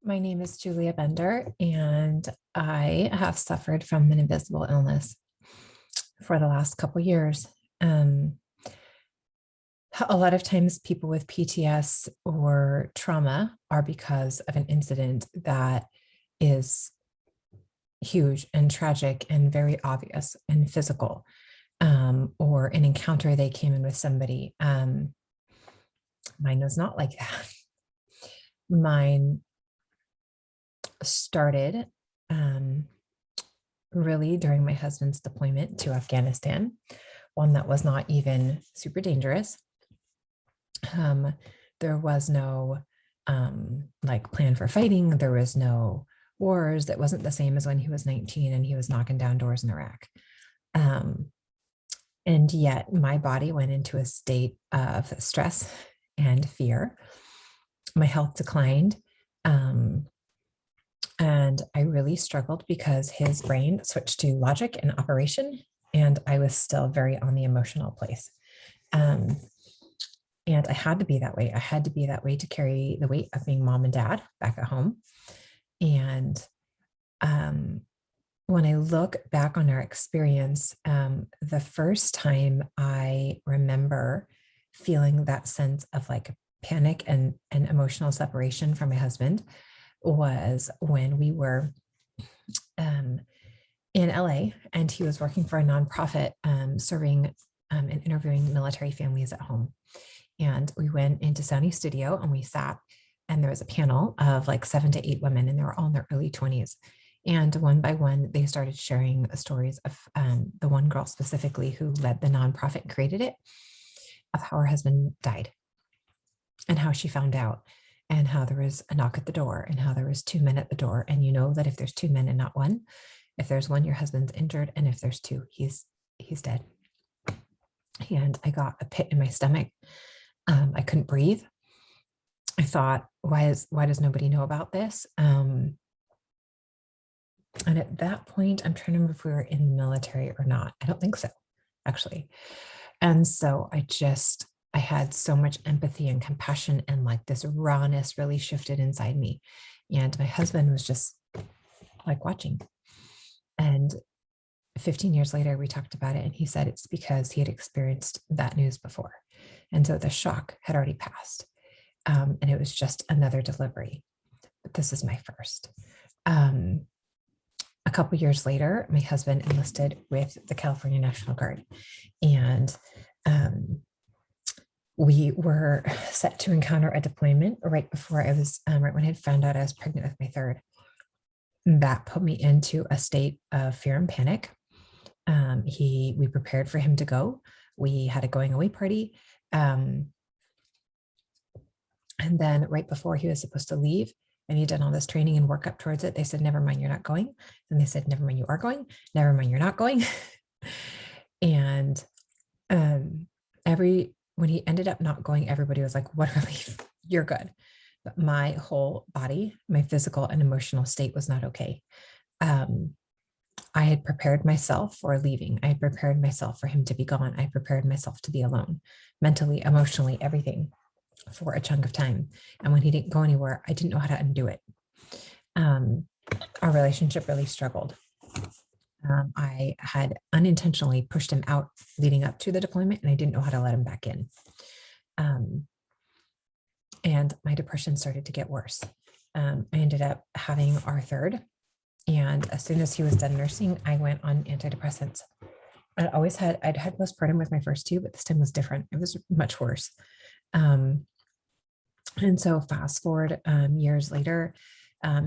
My name is Julia Bender, and I have suffered from an invisible illness for the last couple years. Um, a lot of times, people with PTS or trauma are because of an incident that is huge and tragic and very obvious and physical, or an encounter they came in with somebody. Mine was not like that. Mine started really during my husband's deployment to Afghanistan, one that was not even super dangerous. There was no like plan for fighting. There was no wars. That wasn't the same as when he was 19 and he was knocking down doors in Iraq. And yet my body went into a state of stress and fear. My health declined. And I really struggled because his brain switched to logic and operation, and I was still very on the emotional place. And I had to be that way. I had to be that way to carry the weight of being mom and dad back at home. And when I look back on our experience, the first time I remember feeling that sense of like panic and emotional separation from my husband was when we were in LA, and he was working for a nonprofit serving and interviewing military families at home. And we went into Sony Studio and we sat, and there was a panel of like 7 to 8 women, and they were all in their early 20s. And one by one, they started sharing stories of the one girl specifically who led the nonprofit and created it, of how her husband died and how she found out, and how there was a knock at the door, and how there was 2 men at the door. And you know that if there's 2 men and not one, if there's one, your husband's injured. And if there's 2, he's dead. And I got a pit in my stomach. I couldn't breathe. I thought, why does nobody know about this? And at that point, I'm trying to remember if we were in the military or not. I don't think so, actually. And so I had so much empathy and compassion, and like this rawness really shifted inside me. And my husband was just like watching. And 15 years later, we talked about it, and he said it's because he had experienced that news before. And so the shock had already passed. And it was just another delivery. But this is my first. A couple years later, my husband enlisted with the California National Guard. And we were set to encounter a deployment right before right when I had found out I was pregnant with my third. That put me into a state of fear and panic. We prepared for him to go. We had a going away party. And then right before he was supposed to leave, and he'd done all this training and work up towards it, they said, never mind, you're not going. And they said, never mind, you are going. Never mind, you're not going. And when he ended up not going, everybody was like, what a relief, you're good. But my whole body, my physical and emotional state was not okay. I had prepared myself for leaving. I had prepared myself for him to be gone. I prepared myself to be alone, mentally, emotionally, everything, for a chunk of time. And when he didn't go anywhere, I didn't know how to undo it. Our relationship really struggled. I had unintentionally pushed him out leading up to the deployment, and I didn't know how to let him back in. And my depression started to get worse. I ended up having our third. And as soon as he was done nursing, I went on antidepressants. I'd had postpartum with my first 2, but this time was different. It was much worse. And so fast forward years later,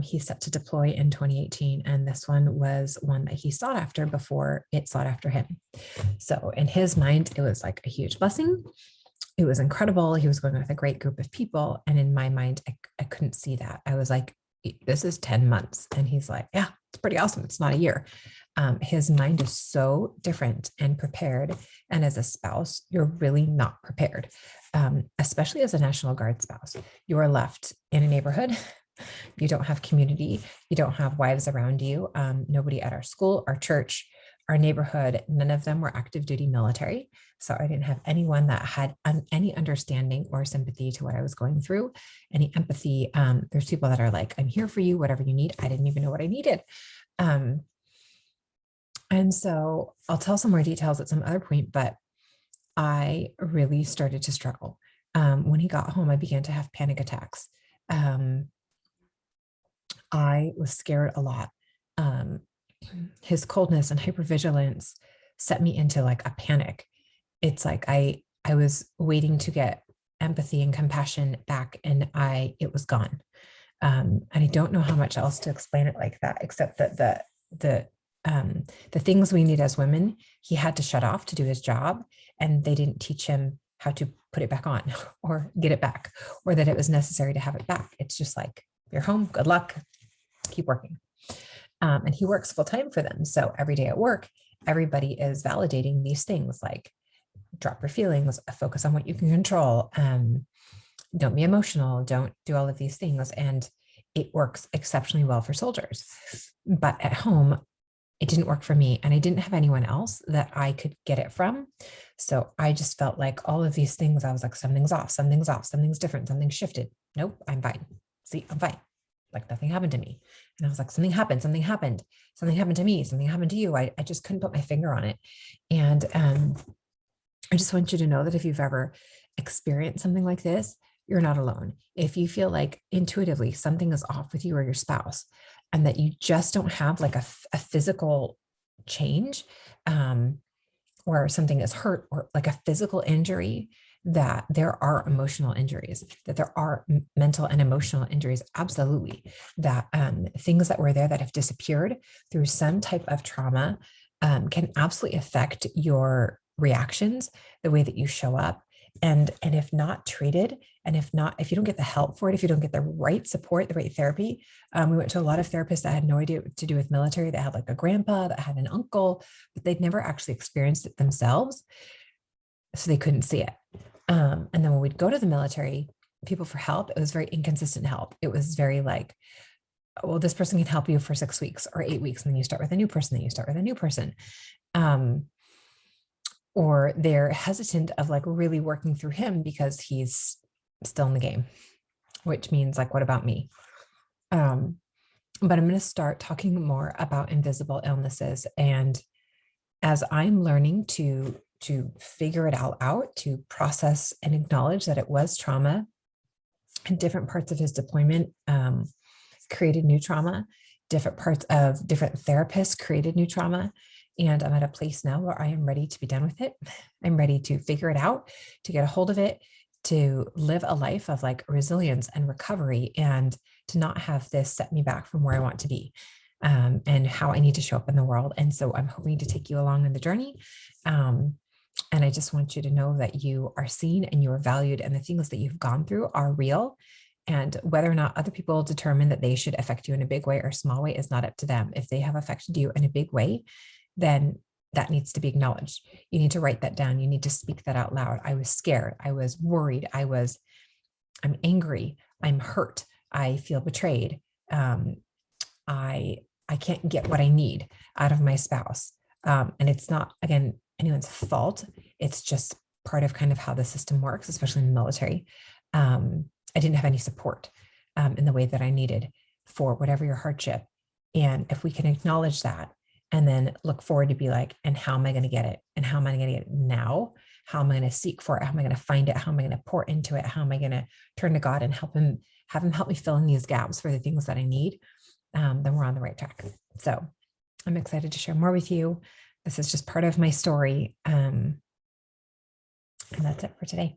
he's set to deploy in 2018. And this one was one that he sought after before it sought after him. So in his mind, it was like a huge blessing. It was incredible. He was going with a great group of people. And in my mind, I couldn't see that. I was like, this is 10 months. And he's like, yeah, it's pretty awesome. It's not a year. His mind is so different and prepared. And as a spouse, you're really not prepared, especially as a National Guard spouse. You are left in a neighborhood. You don't have community. You don't have wives around you. Nobody at our school, our church, our neighborhood, none of them were active duty military. So I didn't have anyone that had any understanding or sympathy to what I was going through, any empathy. There's people that are like, I'm here for you, whatever you need. I didn't even know what I needed. And so I'll tell some more details at some other point, but I really started to struggle. When he got home, I began to have panic attacks. I was scared a lot. His coldness and hypervigilance set me into like a panic. It's like I was waiting to get empathy and compassion back, and it was gone. And I don't know how much else to explain it like that, except that the things we need as women, he had to shut off to do his job, and they didn't teach him how to put it back on or get it back, or that it was necessary to have it back. It's just like, you're home, good luck, keep working. And he works full time for them. So every day at work, everybody is validating these things like drop your feelings, focus on what you can control, don't be emotional, don't do all of these things. And it works exceptionally well for soldiers. But at home, it didn't work for me, and I didn't have anyone else that I could get it from. So I just felt like all of these things, I was like, something's off, something's off, something's different, something shifted. Nope, I'm fine. See, I'm fine. Like nothing happened to me. And I was like, something happened to me, something happened to you. I just couldn't put my finger on it. And I just want you to know that if you've ever experienced something like this, you're not alone. If you feel like intuitively something is off with you or your spouse, and that you just don't have like a physical change, or something is hurt, or like a physical injury, that there are emotional injuries, that there are mental and emotional injuries, absolutely, that things that were there that have disappeared through some type of trauma can absolutely affect your reactions, the way that you show up. And if not treated, and if you don't get the help for it, if you don't get the right support, the right therapy, we went to a lot of therapists that had no idea what to do with military, that had like a grandpa, that had an uncle, but they'd never actually experienced it themselves. So they couldn't see it. And then when we'd go to the military, people for help, it was very inconsistent help. It was very like, well, this person can help you for 6 weeks or 8 weeks. And then you start with a new person, then you start with a new person. Or they're hesitant of like really working through him because he's still in the game, which means like, what about me? But I'm going to start talking more about invisible illnesses. And as I'm learning to figure it all out, to process and acknowledge that it was trauma, and different parts of his deployment created new trauma, different therapists created new trauma. And I'm at a place now where I am ready to be done with it. I'm ready to figure it out, to get a hold of it, to live a life of like resilience and recovery, and to not have this set me back from where I want to be, and how I need to show up in the world. And so I'm hoping to take you along in the journey. And I just want you to know that you are seen and you are valued, and the things that you've gone through are real. And whether or not other people determine that they should affect you in a big way or small way is not up to them. If they have affected you in a big way, then that needs to be acknowledged. You need to write that down. You need to speak that out loud. I was scared. I was worried. I'm angry. I'm hurt. I feel betrayed. I can't get what I need out of my spouse. And it's not, again, anyone's fault. It's just part of kind of how the system works, especially in the military. I didn't have any support in the way that I needed for whatever your hardship. And if we can acknowledge that, and then look forward to be like, and how am I going to get it? And how am I going to get it now? How am I going to seek for it? How am I going to find it? How am I going to pour into it? How am I going to turn to God and have him help me fill in these gaps for the things that I need? Then we're on the right track. So I'm excited to share more with you. This is just part of my story. And that's it for today.